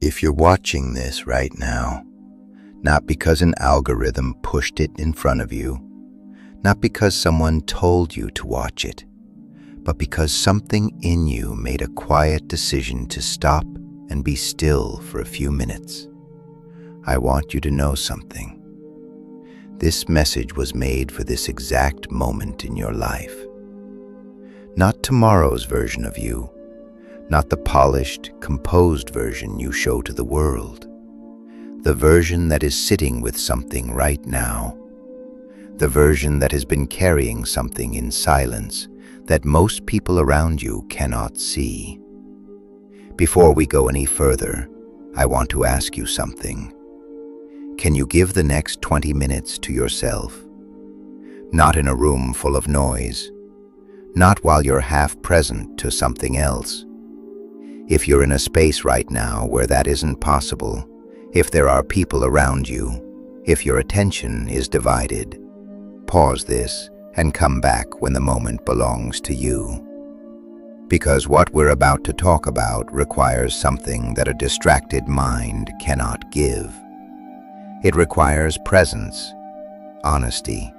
If you're watching this right now, not because an algorithm pushed it in front of you, not because someone told you to watch it, but because something in you made a quiet decision to stop and be still for a few minutes, I want you to know something. This message was made for this exact moment in your life. Not tomorrow's version of you, not the polished, composed version you show to the world. The version that is sitting with something right now. The version that has been carrying something in silence that most people around you cannot see. Before we go any further, I want to ask you something. Can you give the next 20 minutes to yourself? Not in a room full of noise, not while you're half present to something else. If you're in a space right now where that isn't possible, if there are people around you, if your attention is divided, pause this and come back when the moment belongs to you. Because what we're about to talk about requires something that a distracted mind cannot give. It requires presence, honesty,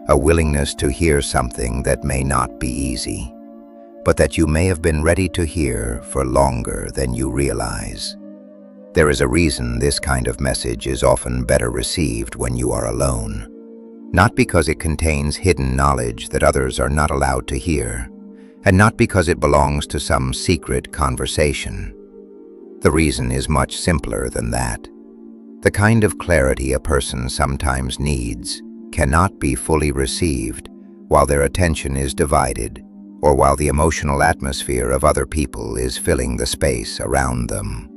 a willingness to hear something that may not be easy, but that you may have been ready to hear for longer than you realize. There is a reason this kind of message is often better received when you are alone. Not because it contains hidden knowledge that others are not allowed to hear, and not because it belongs to some secret conversation. The reason is much simpler than that. The kind of clarity a person sometimes needs cannot be fully received while their attention is divided or while the emotional atmosphere of other people is filling the space around them.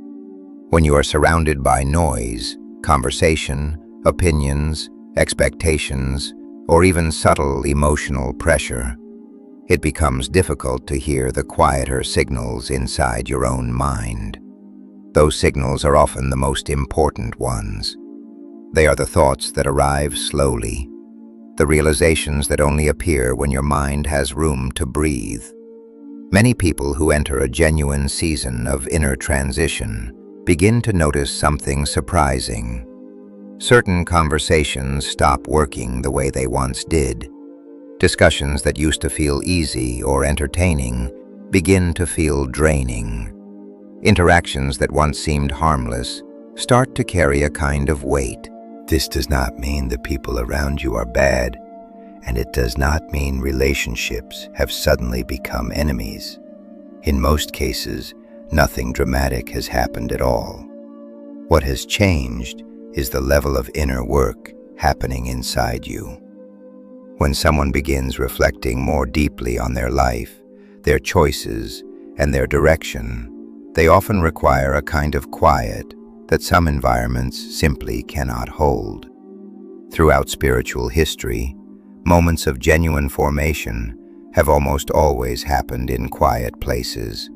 When you are surrounded by noise, conversation, opinions, expectations, or even subtle emotional pressure, it becomes difficult to hear the quieter signals inside your own mind. Those signals are often the most important ones. They are the thoughts that arrive slowly, the realizations that only appear when your mind has room to breathe. Many people who enter a genuine season of inner transition begin to notice something surprising. Certain conversations stop working the way they once did. Discussions that used to feel easy or entertaining begin to feel draining. Interactions that once seemed harmless start to carry a kind of weight. This does not mean the people around you are bad, and it does not mean relationships have suddenly become enemies. In most cases, nothing dramatic has happened at all. What has changed is the level of inner work happening inside you. When someone begins reflecting more deeply on their life, their choices, and their direction, they often require a kind of quiet that some environments simply cannot hold. Throughout spiritual history, moments of genuine formation have almost always happened in quiet places.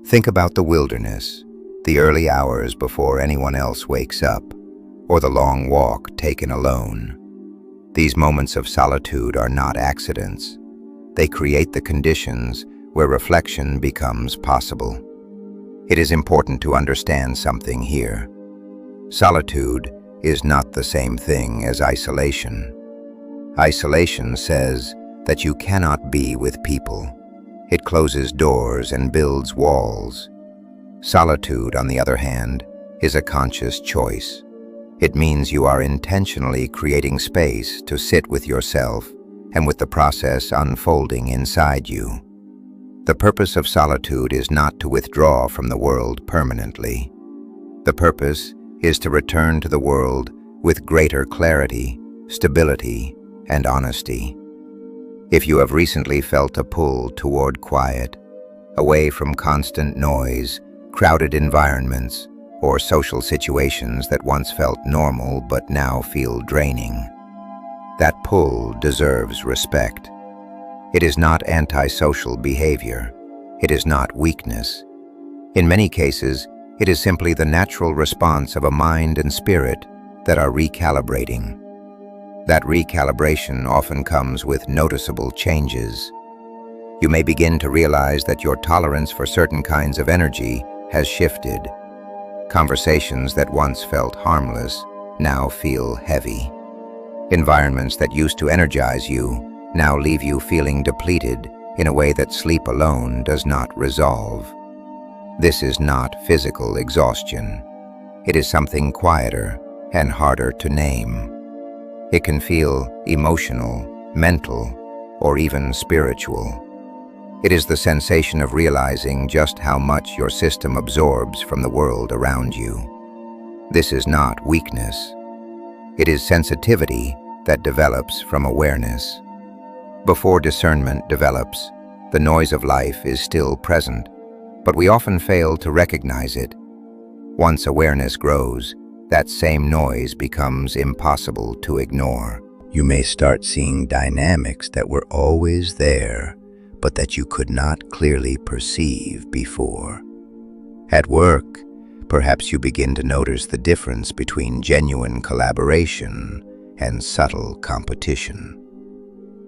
Think about the wilderness, the early hours before anyone else wakes up, or the long walk taken alone. These moments of solitude are not accidents. They create the conditions where reflection becomes possible. It is important to understand something here. Solitude is not the same thing as isolation. Isolation says that you cannot be with people. It closes doors and builds walls. Solitude, on the other hand, is a conscious choice. It means you are intentionally creating space to sit with yourself and with the process unfolding inside you. The purpose of solitude is not to withdraw from the world permanently. The purpose is to return to the world with greater clarity, stability, and honesty. If you have recently felt a pull toward quiet, away from constant noise, crowded environments, or social situations that once felt normal but now feel draining, that pull deserves respect. It is not antisocial behavior. It is not weakness. In many cases, it is simply the natural response of a mind and spirit that are recalibrating. That recalibration often comes with noticeable changes. You may begin to realize that your tolerance for certain kinds of energy has shifted. Conversations that once felt harmless now feel heavy. Environments that used to energize you now leave you feeling depleted in a way that sleep alone does not resolve. This is not physical exhaustion. It is something quieter and harder to name. It can feel emotional, mental, or even spiritual. It is the sensation of realizing just how much your system absorbs from the world around you. This is not weakness. It is sensitivity that develops from awareness. Before discernment develops, the noise of life is still present, but we often fail to recognize it. Once awareness grows, that same noise becomes impossible to ignore. You may start seeing dynamics that were always there, but that you could not clearly perceive before. At work, perhaps you begin to notice the difference between genuine collaboration and subtle competition.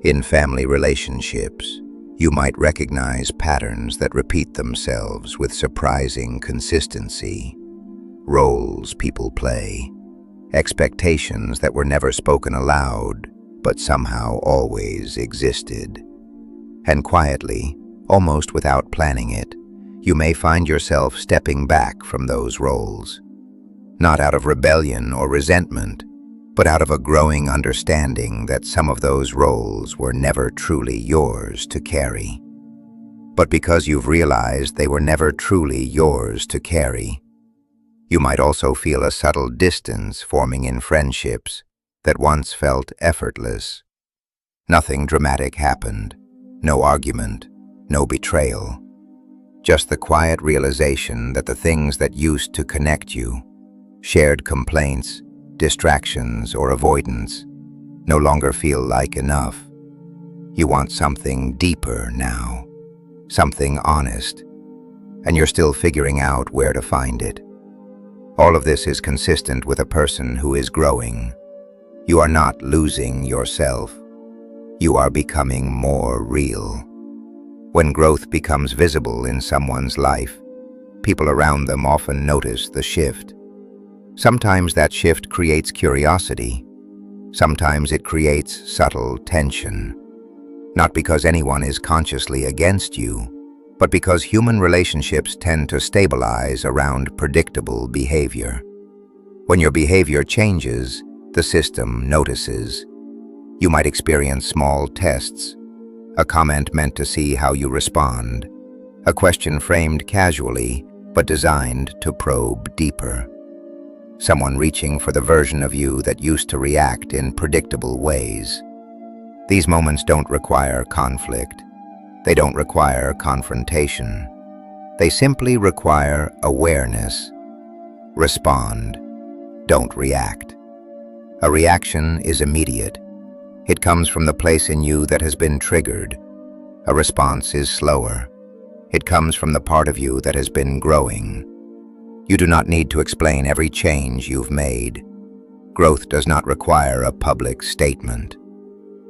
In family relationships, you might recognize patterns that repeat themselves with surprising consistency. Roles people play, expectations that were never spoken aloud, but somehow always existed. And quietly, almost without planning it, you may find yourself stepping back from those roles. Not out of rebellion or resentment, but out of a growing understanding that some of those roles were never truly yours to carry. But because you've realized they were never truly yours to carry, you might also feel a subtle distance forming in friendships that once felt effortless. Nothing dramatic happened, no argument, no betrayal. Just the quiet realization that the things that used to connect you, shared complaints, distractions, or avoidance, no longer feel like enough. You want something deeper now, something honest, and you're still figuring out where to find it. All of this is consistent with a person who is growing. You are not losing yourself. You are becoming more real. When growth becomes visible in someone's life, people around them often notice the shift. Sometimes that shift creates curiosity. Sometimes it creates subtle tension. Not because anyone is consciously against you, but because human relationships tend to stabilize around predictable behavior. When your behavior changes, the system notices. You might experience small tests, a comment meant to see how you respond, a question framed casually but designed to probe deeper. Someone reaching for the version of you that used to react in predictable ways. These moments don't require conflict. They don't require confrontation. They simply require awareness. Respond. Don't react. A reaction is immediate. It comes from the place in you that has been triggered. A response is slower. It comes from the part of you that has been growing. You do not need to explain every change you've made. Growth does not require a public statement.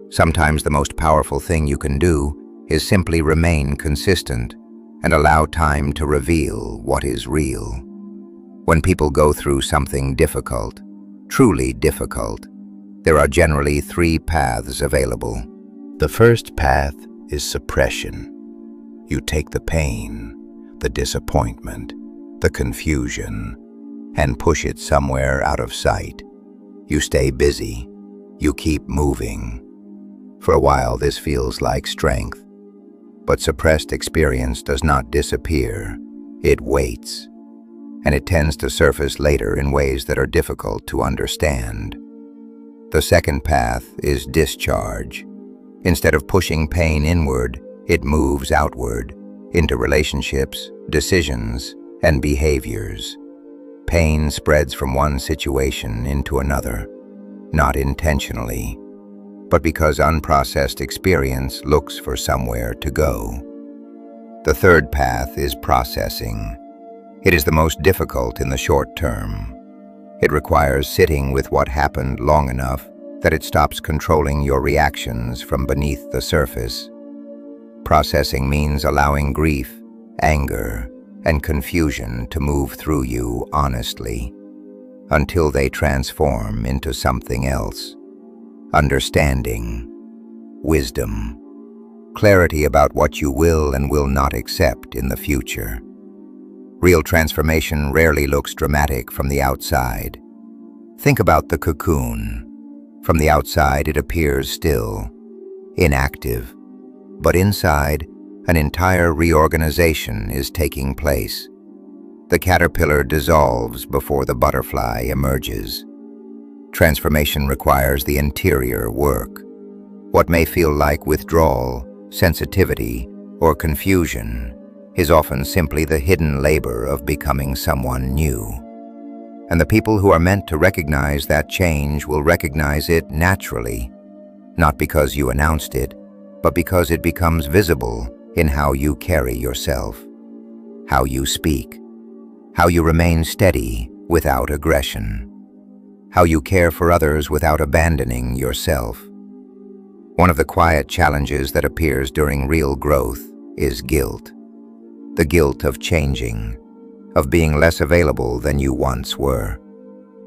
Sometimes the most powerful thing you can do is simply remain consistent and allow time to reveal what is real. When people go through something difficult, truly difficult, there are generally 3 paths available. The first path is suppression. You take the pain, the disappointment, the confusion, and push it somewhere out of sight. You stay busy. You keep moving. For a while, this feels like strength. But suppressed experience does not disappear. It waits. And it tends to surface later in ways that are difficult to understand. The second path is discharge. Instead of pushing pain inward, it moves outward, into relationships, decisions, and behaviors. Pain spreads from one situation into another, not intentionally, but because unprocessed experience looks for somewhere to go. The third path is processing. It is the most difficult in the short term. It requires sitting with what happened long enough that it stops controlling your reactions from beneath the surface. Processing means allowing grief, anger, and confusion to move through you honestly, until they transform into something else: understanding, wisdom, clarity about what you will and will not accept in the future. Real transformation rarely looks dramatic from the outside. Think about the cocoon. From the outside, it appears still, inactive, but inside, an entire reorganization is taking place. The caterpillar dissolves before the butterfly emerges. Transformation requires the interior work. What may feel like withdrawal, sensitivity, or confusion is often simply the hidden labor of becoming someone new. And the people who are meant to recognize that change will recognize it naturally, not because you announced it, but because it becomes visible in how you carry yourself, how you speak, how you remain steady without aggression, how you care for others without abandoning yourself. One of the quiet challenges that appears during real growth is guilt. The guilt of changing, of being less available than you once were,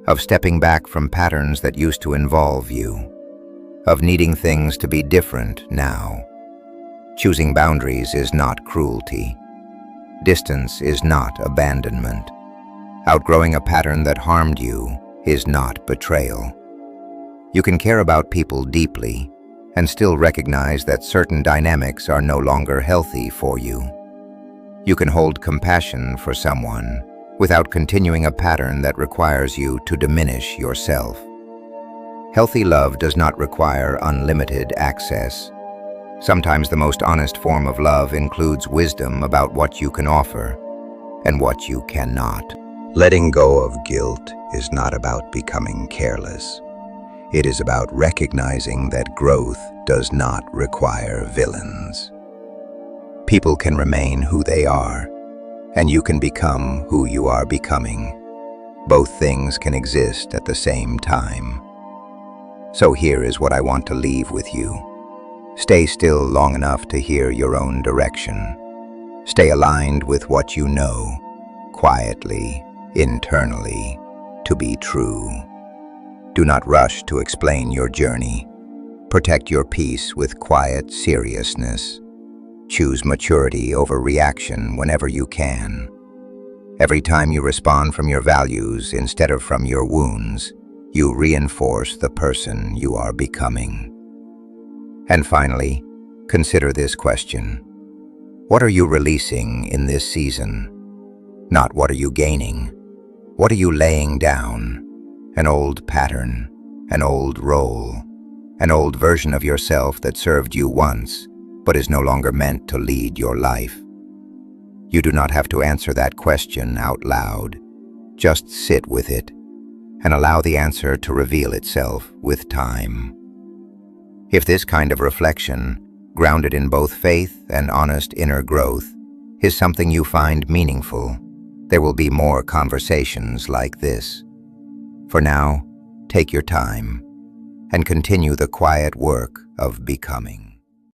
of stepping back from patterns that used to involve you, of needing things to be different now. Choosing boundaries is not cruelty. Distance is not abandonment. Outgrowing a pattern that harmed you is not betrayal. You can care about people deeply and still recognize that certain dynamics are no longer healthy for you. You can hold compassion for someone without continuing a pattern that requires you to diminish yourself. Healthy love does not require unlimited access. Sometimes the most honest form of love includes wisdom about what you can offer and what you cannot. Letting go of guilt is not about becoming careless. It is about recognizing that growth does not require villains. People can remain who they are, and you can become who you are becoming. Both things can exist at the same time. So here is what I want to leave with you. Stay still long enough to hear your own direction. Stay aligned with what you know, quietly, internally, to be true. Do not rush to explain your journey. Protect your peace with quiet seriousness. Choose maturity over reaction whenever you can. Every time you respond from your values instead of from your wounds, you reinforce the person you are becoming. And finally, consider this question. What are you releasing in this season? Not what are you gaining? What are you laying down? An old pattern, an old role, an old version of yourself that served you once, but is no longer meant to lead your life. You do not have to answer that question out loud. Just sit with it and allow the answer to reveal itself with time. If this kind of reflection, grounded in both faith and honest inner growth, is something you find meaningful, there will be more conversations like this. For now, take your time and continue the quiet work of becoming.